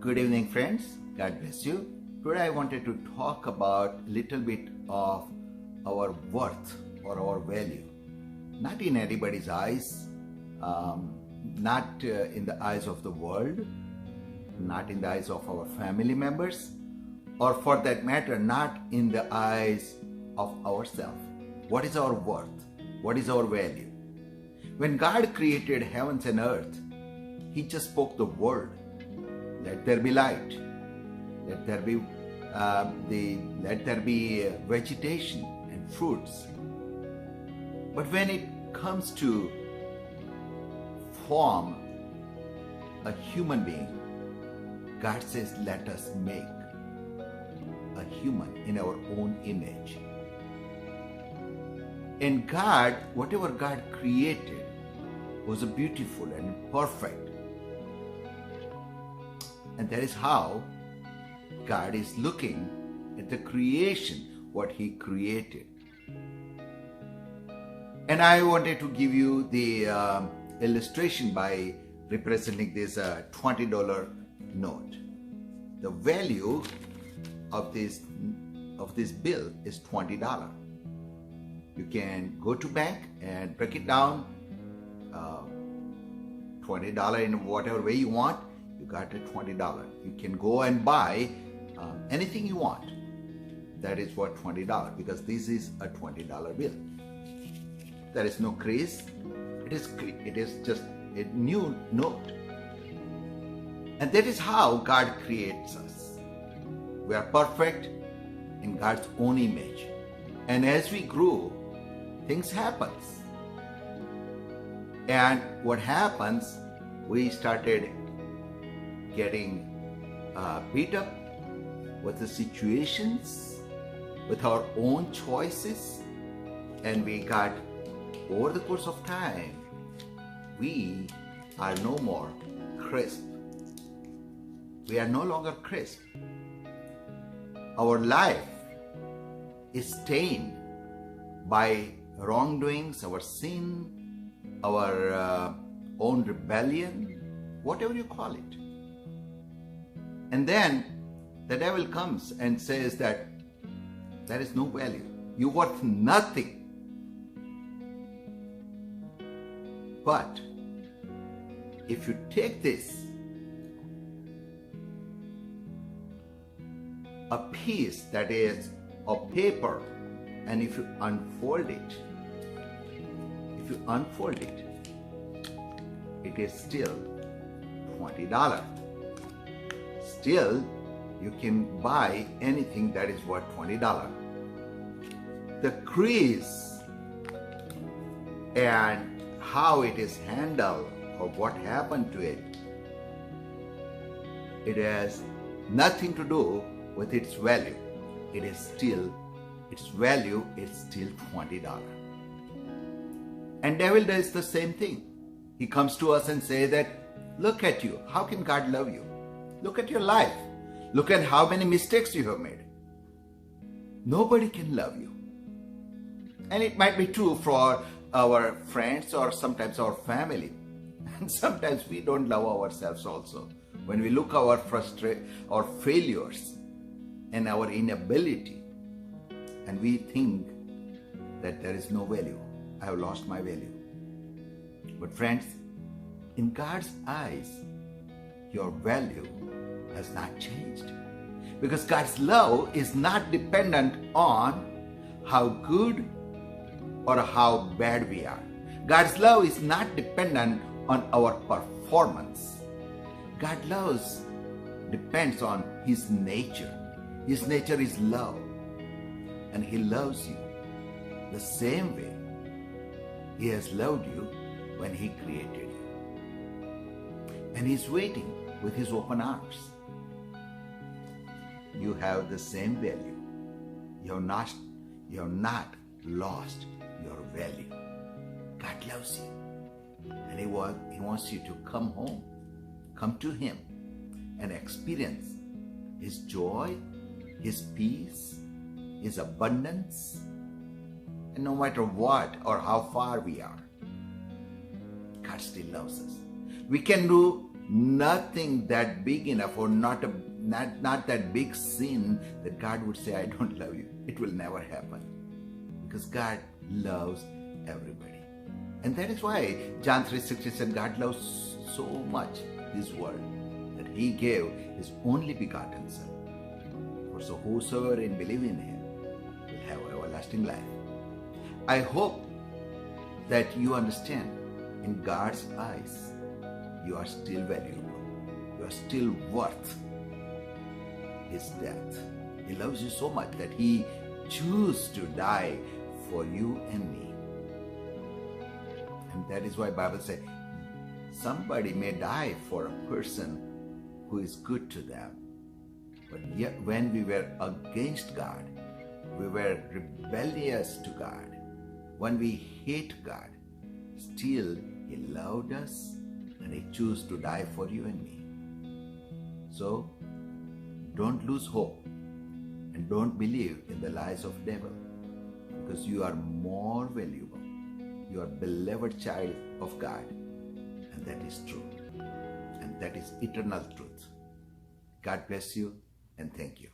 Good evening, friends. God bless you. Today I wanted to talk about a little bit of our worth or our value. Not in anybody's eyes, not in the eyes of the world, not in the eyes of our family members, or for that matter, not in the eyes of ourselves. What is our worth? What is our value? When God created heavens and earth, He just spoke the word. Let there be light. Let there be vegetation and fruits. But when it comes to form a human being, God says, let us make a human in our own image. And God, whatever God created, was beautiful and perfect. And that is how God is looking at the creation, what He created. And I wanted to give you the illustration by representing this $20 note. The value of this bill is $20. You can go to bank and break it down, $20 in whatever way you want. You got a $20. You can go and buy anything you want. That is what $20, because this is a $20 bill. There is no crease. It is just a new note. And that is how God creates us. We are perfect in God's own image. And as we grow, things happen. And what happens, we started getting beat up with the situations, with our own choices, and we got, over the course of time, we are no more crisp. We are no longer crisp. Our life is stained by wrongdoings, our sin, our own rebellion, whatever you call it. And then the devil comes and says that there is no value. You're worth nothing. But if you take this, a piece that is of paper, and if you unfold it, it is still $20. Still, you can buy anything that is worth $20. The crease and how it is handled or what happened to it, it has nothing to do with its value. Its value is still $20. And devil does the same thing. He comes to us and says that, look at you. How can God love you? Look at your life. Look at how many mistakes you have made. Nobody can love you. And it might be true for our friends or sometimes our family. And sometimes we don't love ourselves also. When we look our failures and our inability, and we think that there is no value. I have lost my value. But friends, in God's eyes, your value has not changed. Because God's love is not dependent on how good or how bad we are. God's love is not dependent on our performance. God's love depends on His nature. His nature is love. And He loves you the same way He has loved you when He created you. And He's waiting with His open arms. You have the same value. You have not lost your value. God loves you. And He wants you to come home. Come to Him and experience His joy, His peace, His abundance. And no matter what or how far we are, God still loves us. We can do nothing that big enough, or not that big sin that God would say, I don't love you. It will never happen, because God loves everybody. And that is why John 3:16 said God loves so much this world that He gave His only begotten Son. For so whosoever in believe in Him will have everlasting life. I hope that you understand, in God's eyes, you are still valuable. You are still worth His death. He loves you so much that He chose to die for you and me. And that is why Bible says somebody may die for a person who is good to them. But yet when we were against God, we were rebellious to God, when we hate God, still He loved us and He chose to die for you and me. So don't lose hope and don't believe in the lies of devil, because you are more valuable. You are beloved child of God, and that is true, and that is eternal truth. God bless you, and thank you.